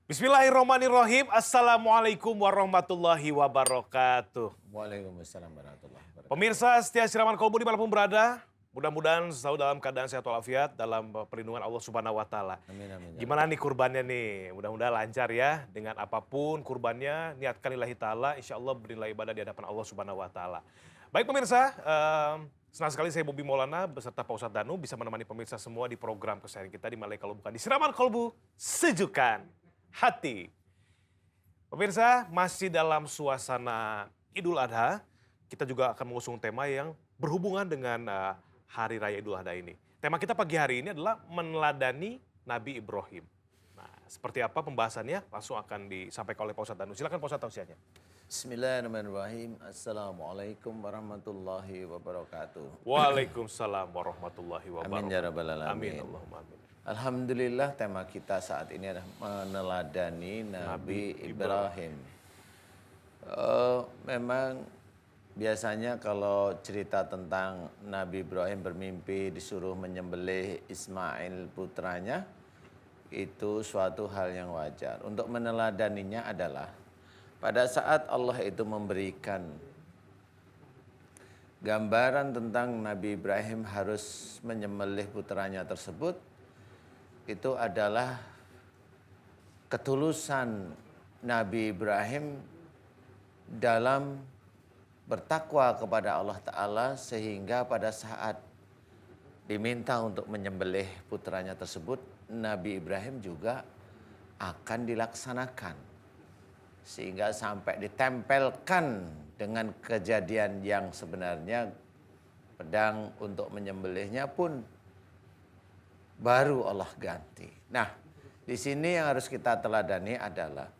Bismillahirrahmanirrahim. Assalamualaikum warahmatullahi wabarakatuh. Waalaikumsalam warahmatullahi wabarakatuh. Pemirsa setia Siraman Kolbu dimanapun berada, mudah-mudahan selalu dalam keadaan sehat walafiat dalam perlindungan Allah Subhanahu Wa Taala. Amin amin. Gimana nih kurbannya nih? Mudah-mudahan lancar ya. Dengan apapun kurbannya, niatkan lillahi ta'ala, insya Allah bernilai ibadah di hadapan Allah Subhanahu Wa Taala. Baik pemirsa, senang sekali saya Bobi Maulana beserta Pak Ustadz Danu bisa menemani pemirsa semua di program kesayangan kita di Malai Kalau Bukan di Siraman Kolbu, Sejukan Hati. Pemirsa, masih dalam suasana Idul Adha, kita juga akan mengusung tema yang berhubungan dengan Hari Raya Idul Adha ini. Tema kita pagi hari ini adalah meneladani Nabi Ibrahim. Nah, seperti apa pembahasannya? Langsung akan disampaikan oleh Pak Ustadz Danu. Silakan Pak Ustadz tausiahnya. Bismillahirrahmanirrahim. Assalamualaikum warahmatullahi wabarakatuh. Waalaikumsalam warahmatullahi wabarakatuh. Amin ya rabbal Amin, alamin. Allahumma amin. Alhamdulillah tema kita saat ini adalah meneladani Nabi Ibrahim. Memang biasanya kalau cerita tentang Nabi Ibrahim bermimpi disuruh menyembelih Ismail putranya, itu suatu hal yang wajar. Untuk meneladaninya adalah pada saat Allah itu memberikan gambaran tentang Nabi Ibrahim harus menyembelih putranya tersebut, itu adalah ketulusan Nabi Ibrahim dalam bertakwa kepada Allah Ta'ala, sehingga pada saat diminta untuk menyembelih putranya tersebut, Nabi Ibrahim juga akan dilaksanakan. Sehingga sampai ditempelkan dengan kejadian yang sebenarnya, pedang untuk menyembelihnya pun baru Allah ganti. Nah, di sini yang harus kita teladani adalah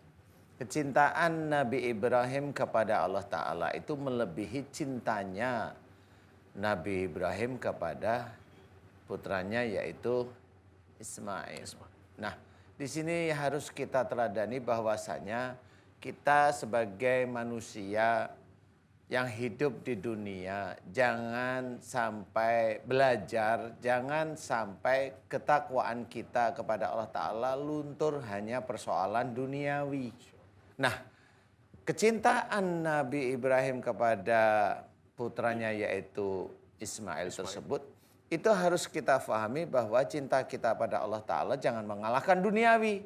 kecintaan Nabi Ibrahim kepada Allah Ta'ala itu melebihi cintanya Nabi Ibrahim kepada putranya yaitu Ismail. Nah, di sini harus kita teladani bahwasanya kita sebagai manusia yang hidup di dunia, jangan sampai belajar, jangan sampai ketakwaan kita kepada Allah Ta'ala luntur hanya persoalan duniawi. Nah, kecintaan Nabi Ibrahim kepada putranya yaitu Ismail tersebut, itu harus kita fahami bahwa cinta kita pada Allah Ta'ala jangan mengalahkan duniawi.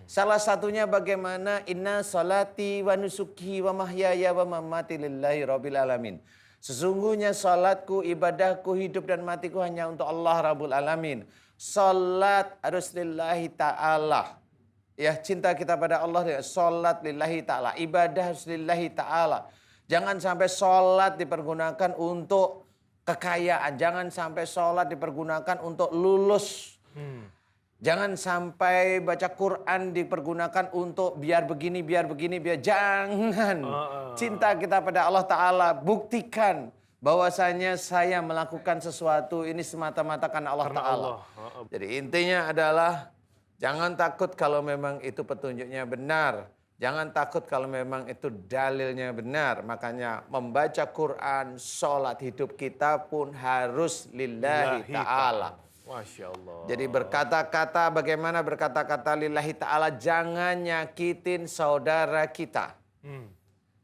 Salah satunya bagaimana inna salati wa nusuki wa mahyaya wa mamati lillahi rabbil alamin. Sesungguhnya salatku, ibadahku, hidup dan matiku hanya untuk Allah Rabbul Alamin. Salat harus lillahi ta'ala. Ya, cinta kita pada Allah, salat lillahi ta'ala. Ibadah harus lillahi ta'ala. Jangan sampai salat dipergunakan untuk kekayaan. Jangan sampai salat dipergunakan untuk lulus. Jangan sampai baca Quran dipergunakan untuk biar begini, biar jangan. Cinta kita pada Allah Ta'ala buktikan bahwasanya saya melakukan sesuatu ini semata-mata karena Allah Ta'ala. Jadi intinya adalah jangan takut kalau memang itu petunjuknya benar. Jangan takut kalau memang itu dalilnya benar. Makanya membaca Quran, sholat, hidup kita pun harus lillahi ta'ala. Masya Allah. Jadi berkata-kata, bagaimana berkata-kata lillahi ta'ala, jangan nyakitin saudara kita.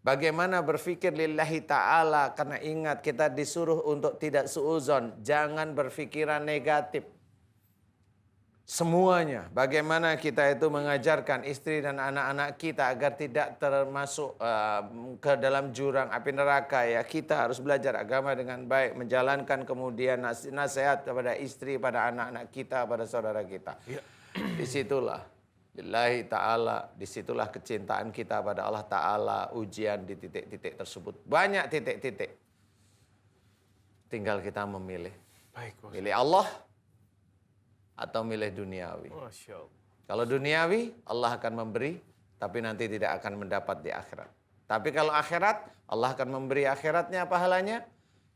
Bagaimana berpikir lillahi ta'ala, karena ingat kita disuruh untuk tidak suuzon, jangan berpikiran negatif. Semuanya, bagaimana kita itu mengajarkan istri dan anak-anak kita agar tidak termasuk ke dalam jurang api neraka. Ya, kita harus belajar agama dengan baik, menjalankan kemudian nasihat kepada istri, pada anak-anak kita, pada saudara kita. Ya. Disitulah lillahi ta'ala, disitulah kecintaan kita pada Allah Ta'ala, ujian di titik-titik tersebut. Banyak titik-titik. Tinggal kita memilih. Baik, milih Allah atau milih duniawi. Masya Allah. Kalau duniawi, Allah akan memberi, tapi nanti tidak akan mendapat di akhirat. Tapi kalau akhirat, Allah akan memberi akhiratnya pahalanya,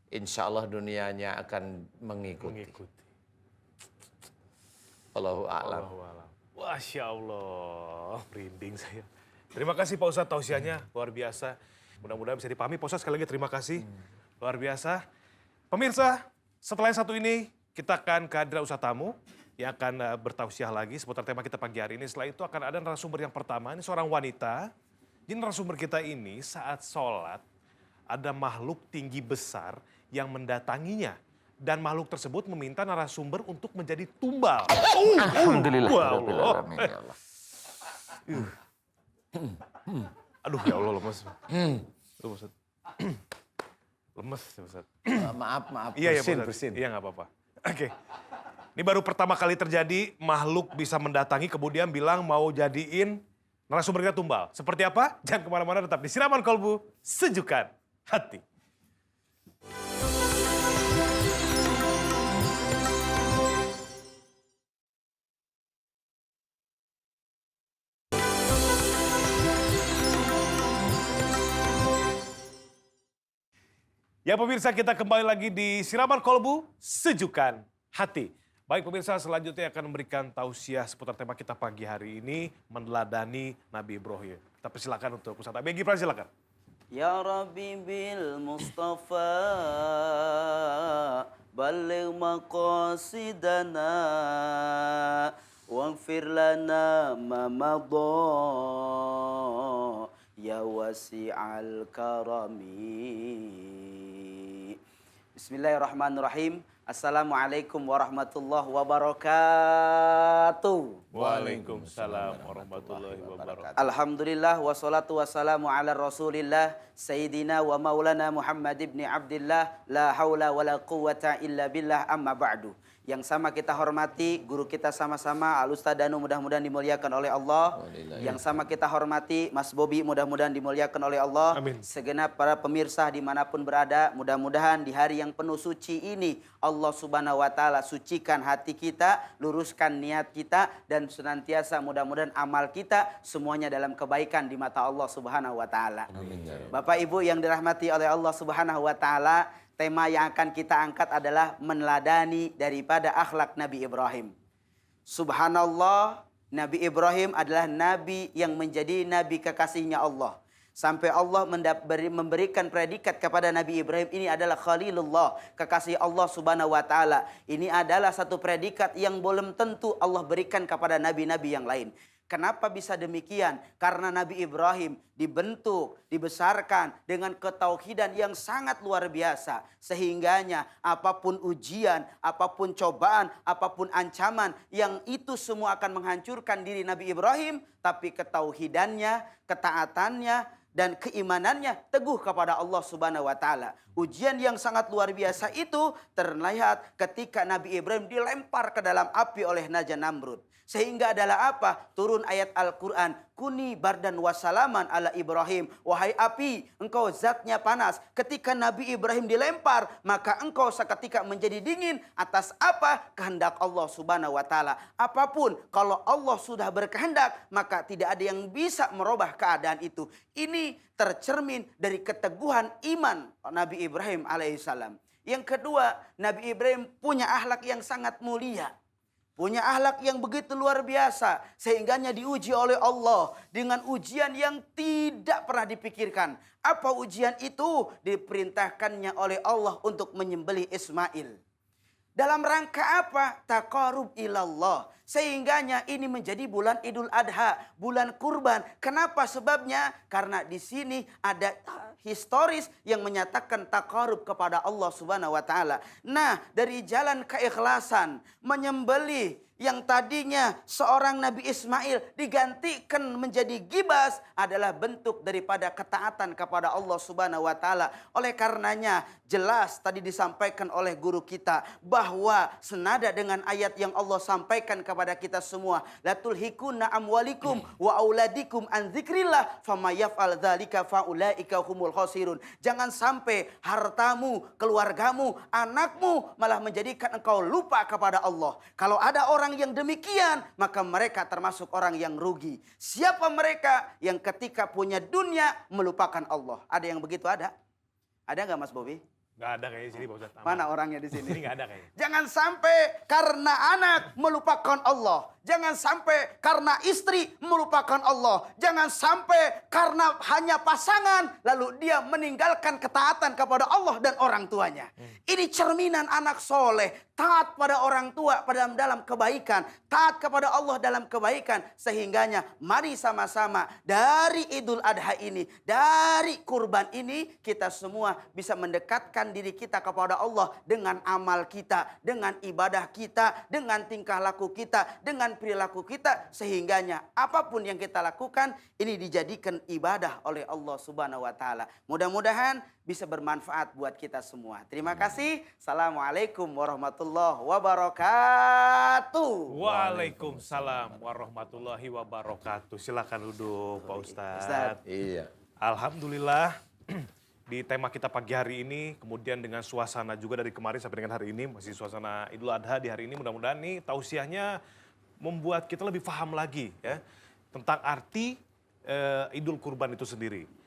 insya Allah dunianya akan mengikuti. Allahu a'lam. Masya Allah, merinding saya. Terima kasih Pak Ustadz tausiahnya, luar biasa. Mudah-mudahan bisa dipahami. Pak Ustadz sekali lagi terima kasih, luar biasa. Pemirsa, setelah yang satu ini, kita akan kehadiran Ustadz tamu yang akan bertausiah lagi seputar tema kita pagi hari ini. Setelah itu akan ada narasumber yang pertama, ini seorang wanita. Jadi narasumber kita ini saat sholat ada makhluk tinggi besar yang mendatanginya. Dan makhluk tersebut meminta narasumber untuk menjadi tumbal. Alhamdulillah. Wah, Allah. Alamin, ya Allah. Aduh ya Allah lemes. Aduh Ustaz. Lemes ya Ustaz. Maaf, Iya ya bersin, Pak Ustaz. bersin. Iya nggak apa-apa. Oke. Ini baru pertama kali terjadi makhluk bisa mendatangi kemudian bilang mau jadiin narasumber kita tumbal. Seperti apa? Jangan kemana-mana, tetap di Siraman Kolbu, Sejukan Hati. Ya pemirsa, kita kembali lagi di Siraman Kolbu, Sejukan Hati. Baik pemirsa, selanjutnya akan memberikan tausiah seputar tema kita pagi hari ini, meneladani Nabi Ibrahim. Kita persilakan untuk Ustaz Abi Gifran, silakan. Ya Rabbi bil Mustafa balligh maqasidana waghfir lana ma madha ya wasi'al karami. Bismillahirrahmanirrahim. Assalamualaikum warahmatullahi wabarakatuh. Waalaikumsalam warahmatullahi wabarakatuh. Alhamdulillah wassalatu wassalamu ala rasulillah Sayyidina wa maulana Muhammad ibn Abdillah. La hawla wa la quwata illa billah, amma ba'du. Yang sama kita hormati guru kita sama-sama Al-Ustaz Danu, mudah-mudahan dimuliakan oleh Allah. Yang sama kita hormati Mas Bobi, mudah-mudahan dimuliakan oleh Allah. Amin. Segenap para pemirsa dimanapun berada, mudah-mudahan di hari yang penuh suci ini Allah Subhanahu wa Ta'ala sucikan hati kita, luruskan niat kita, dan senantiasa mudah-mudahan amal kita semuanya dalam kebaikan di mata Allah Subhanahu wa Ta'ala. Bapak Ibu yang dirahmati oleh Allah Subhanahu wa Ta'ala, tema yang akan kita angkat adalah meneladani daripada akhlak Nabi Ibrahim. Subhanallah, Nabi Ibrahim adalah nabi yang menjadi nabi kekasihnya Allah. Sampai Allah memberikan predikat kepada Nabi Ibrahim, ini adalah Khalilullah, kekasih Allah Subhanahu wa Ta'ala. Ini adalah satu predikat yang belum tentu Allah berikan kepada nabi-nabi yang lain. Kenapa bisa demikian? Karena Nabi Ibrahim dibentuk, dibesarkan dengan ketauhidan yang sangat luar biasa. Sehingganya apapun ujian, apapun cobaan, apapun ancaman, yang itu semua akan menghancurkan diri Nabi Ibrahim. Tapi ketauhidannya, ketaatannya, dan keimanannya teguh kepada Allah Subhanahu wa Ta'ala. Ujian yang sangat luar biasa itu terlihat ketika Nabi Ibrahim dilempar ke dalam api oleh Raja Namrud. Sehingga adalah apa? Turun ayat Al-Quran. Kuni bardan wasalaman ala Ibrahim. Wahai api, engkau zatnya panas. Ketika Nabi Ibrahim dilempar, maka engkau seketika menjadi dingin. Atas apa? Kehendak Allah Subhanahu wa Ta'ala. Apapun, kalau Allah sudah berkehendak, maka tidak ada yang bisa merubah keadaan itu. Ini tercermin dari keteguhan iman Nabi Ibrahim alaihissalam. Yang kedua, Nabi Ibrahim punya akhlak yang sangat mulia. Punya akhlak yang begitu luar biasa. Sehingganya diuji oleh Allah dengan ujian yang tidak pernah dipikirkan. Apa ujian itu? Diperintahkannya oleh Allah untuk menyembelih Ismail. Dalam rangka apa? Taqarrub ilallah. Sehingganya ini menjadi bulan Idul Adha, bulan kurban. Kenapa sebabnya? Karena di sini ada historis yang menyatakan taqarrub kepada Allah Subhanahu wa Ta'ala. Nah, dari jalan keikhlasan menyembelih yang tadinya seorang Nabi Ismail digantikan menjadi gibas adalah bentuk daripada ketaatan kepada Allah Subhanahu wa Ta'ala. Oleh karenanya jelas tadi disampaikan oleh guru kita bahwa senada dengan ayat yang Allah sampaikan kepada kita semua, la tulhikunna amwalikum wa auladikum an dzikrillah fama yaf'al dzalika faulaika humul khasirun. Jangan sampai hartamu, keluargamu, anakmu malah menjadikan engkau lupa kepada Allah. Kalau ada orang yang demikian, maka mereka termasuk orang yang rugi. Siapa mereka? Yang ketika punya dunia melupakan Allah. Ada yang begitu ada? Ada nggak Mas Bobi? Nggak ada kayaknya di sini Pak Ustadz. Mana orangnya di sini? Ini nggak ada kayaknya. Jangan sampai karena anak melupakan Allah. Jangan sampai karena istri melupakan Allah. Jangan sampai karena hanya pasangan lalu dia meninggalkan ketaatan kepada Allah dan orang tuanya. Ini cerminan anak soleh, taat pada orang tua pada dalam kebaikan, taat kepada Allah dalam kebaikan. Sehingganya mari sama-sama dari Idul Adha ini, dari kurban ini, kita semua bisa mendekatkan diri kita kepada Allah dengan amal kita, dengan ibadah kita, dengan tingkah laku kita, dengan perilaku kita. Sehingganya apapun yang kita lakukan ini dijadikan ibadah oleh Allah Subhanahu wa taala. Mudah-mudahan bisa bermanfaat buat kita semua. Terima kasih. Assalamualaikum warahmatullahi wabarakatuh. Waalaikumsalam warahmatullahi wabarakatuh. Silakan duduk Pak Ustadz. Ustadz. Iya. Alhamdulillah di tema kita pagi hari ini, kemudian dengan suasana juga dari kemarin sampai dengan hari ini, masih suasana Idul Adha di hari ini, mudah-mudahan nih tausiahnya membuat kita lebih paham lagi ya tentang arti Idul Kurban itu sendiri.